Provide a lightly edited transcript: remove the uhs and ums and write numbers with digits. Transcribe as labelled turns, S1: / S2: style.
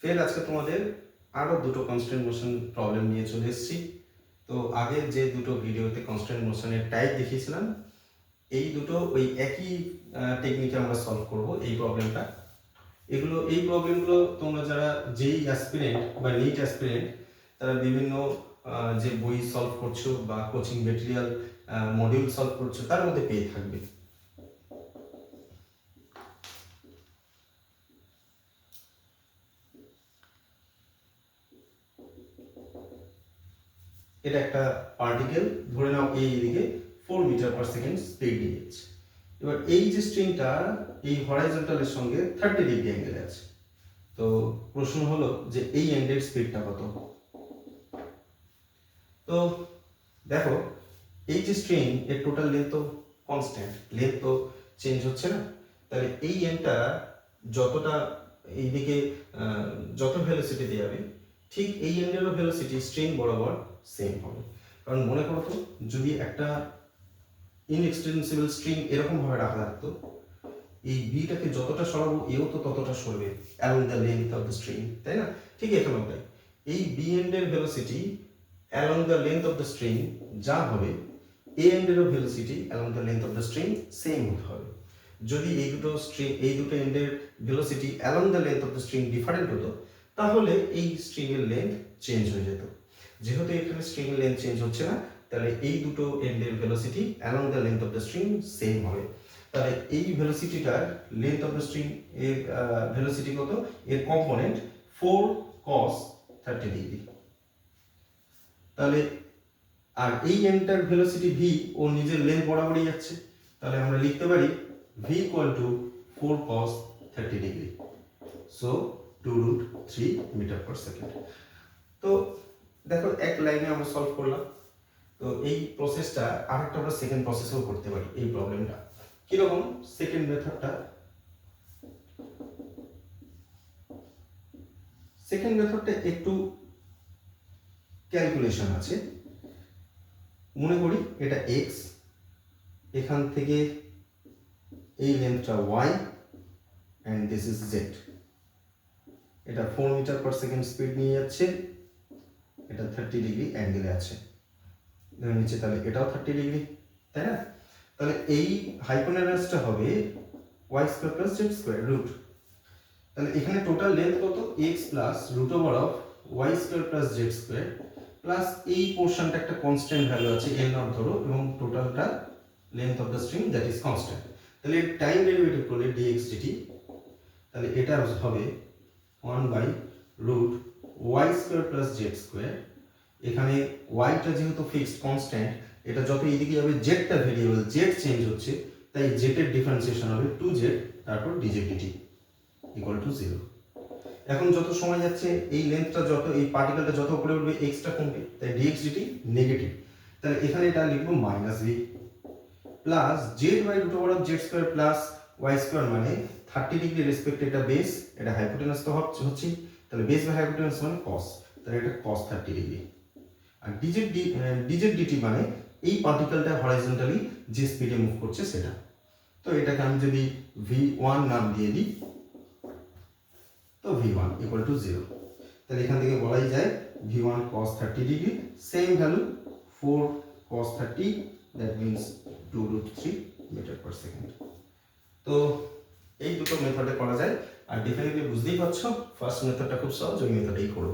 S1: ফের আজকে তোমাদের আরও দুটো কনস্ট্যান্ট মোশন প্রবলেম নিয়ে চলে এসেছি। তো আগের যে দুটো ভিডিওতে কনস্ট্যান্ট মোশনের টাইপ দেখিয়েছিলাম, এই দুটো ওই একই টেকনিকে আমরা সলভ করব এই প্রবলেমটা। এই প্রবলেমগুলো তোমরা যারা যেই অ্যাসপিরেন্ট বা নিট অ্যাসপিরেন্ট তারা বিভিন্ন যে বই সলভ করছো বা কোচিং মেটেরিয়াল মডিউল সলভ করছো তার মধ্যে পেয়ে থাকবে। এটা একটা পার্টিকেল, ধরে নাও এইদিকে 4 মিটার পার সেকেন্ড স্পিড নিয়ে যাচ্ছে। এবার এই যে স্ট্রিংটা এই হরাইজন্টালের সঙ্গে 30 ডিগ্রি অ্যাঙ্গেলে আছে। তো প্রশ্ন হলো যে এই এন্ডের স্পিডটা কত। তো দেখো, এই যে স্ট্রিং এর টোটাল লেন্থ তো কনস্ট্যান্ট, লেন্থ তো চেঞ্জ হচ্ছে না। তাহলে এই এন্ডটা যতটা এইদিকে যত ভেলোসিটি যাবে, ঠিক এই এন্ডেরও ভেলোসিটি স্ট্রিং বরাবর সেম হবে। কারণ মনে করো তো, যদি একটা ইনএক্সটেন্সিবল স্ট্রিং এরকম ভাবে রাখা থাকতো, এই বিটাকে যতটা সরাবো এও তো ততটা সরবে along the length of the string, তাই না? ঠিক এখানেও তাই, এই বি এন্ডের velocity along the length of the string যা হবে, এ এন্ডেরও velocity along the length of the string same হতে হবে। যদি এই দুটো এন্ডের velocity along the length of the string different হতো, তাহলে এই স্ট্রিং এর লেন্থ চেঞ্জ হয়ে যেত। যেহেতু এখানে স্ট্রিং এর লেন্থ চেঞ্জ হচ্ছে না, তাহলে এই দুটো এন্ডের velocity along the length of the string same হবে। তাহলে এই ভেলোসিটিটার লেন্থ অফ দ্য স্ট্রিং এর ভেলোসিটি কত, এর কম্পোনেন্ট 4 cos 30 ডিগ্রি। তাহলে আর এই এন্ডটার ভেলোসিটি ভি ও নিজের লেন্থ বরাবরই যাচ্ছে, তাহলে আমরা লিখতে পারি v equal to 4 cos 30 degree, so 2√3 metre per second. তো দেখো, এক লাইনে আমরা সলভ করলাম। তো এই প্রসেসটা আরেকটা আমরা সেকেন্ড প্রসেসেও করতে পারি এই প্রবলেমটা। কিরকম? সেকেন্ড মেথডটা একটু ক্যালকুলেশন আছে। মনে করি এটা x, এখান থেকে এই লেন্থটা y and this is z। এটা 4 মিটার পার সেকেন্ড স্পিড নিয়ে যাচ্ছে, এটা 30 ডিগ্রি অ্যাঙ্গেলে আছে ধরে নিচ্ছে, তাহলে এটাও 30 ডিগ্রি, তাই না? তাহলে এই হাইপোটেনাসটা হবে y square plus z square root. তাহলে এখানে টোটাল লেন্থ কত? x plus root over of y square plus z square plus এই পোরশনটা একটা কনস্ট্যান্ট ভ্যালু আছে l নট ধরো, এবং টোটালটা length of the string that is constant. তাহলে টাইম ডেরিভেটিভ করলে dx dt, তাহলে এটা হবে 1 by root y square plus z square. এখানে y টা যেহেতু ফিক্সড কনস্ট্যান্ট, এটা যত এদিকে যাবে z টা ভেরিয়েবল, z চেঞ্জ হচ্ছে, তাই z এর ডিফারেন্সিয়েশন হবে 2z, তারপর dz dt ইকুয়াল টু 0। এখন যত সময় যাচ্ছে এই লেন্থটা যত, এই পার্টিকেলটা যত উপরে উঠবে x টা কমবে, তাই dx dt নেগেটিভ। তাহলে এখানে এটা লিখবো minus v plus z by root over of z square plus y square, মানে 30 ডিগ্রি রেসপেক্ট এটা বেস, এটা হাইপোটেনাস তো হচ্ছে, তাহলে বেস বাই হাইপোটেনাস মানে cos, তাহলে এটা cos 30 ডিগ্রি। আর dz dt মানে এই পার্টিকেলটা হরাইজন্টালি যে স্পিডে মুভ করছে সেটা। তো এটাকে আমি যদি v1 নাম দিয়ে দিই, তো v1 ইকুয়াল টু 0। তাহলে এখান থেকে বলাই যায় v1 cos 30 degree, same value 4 cos 30, that means 2√3 metre per second. তো এই দুটো মেথডে করা যায়। আর ডেফিনেটলি বুঝতেই পারছো, ফার্স্ট মেথডটা খুব সহজ, ওই মেথডেই করো।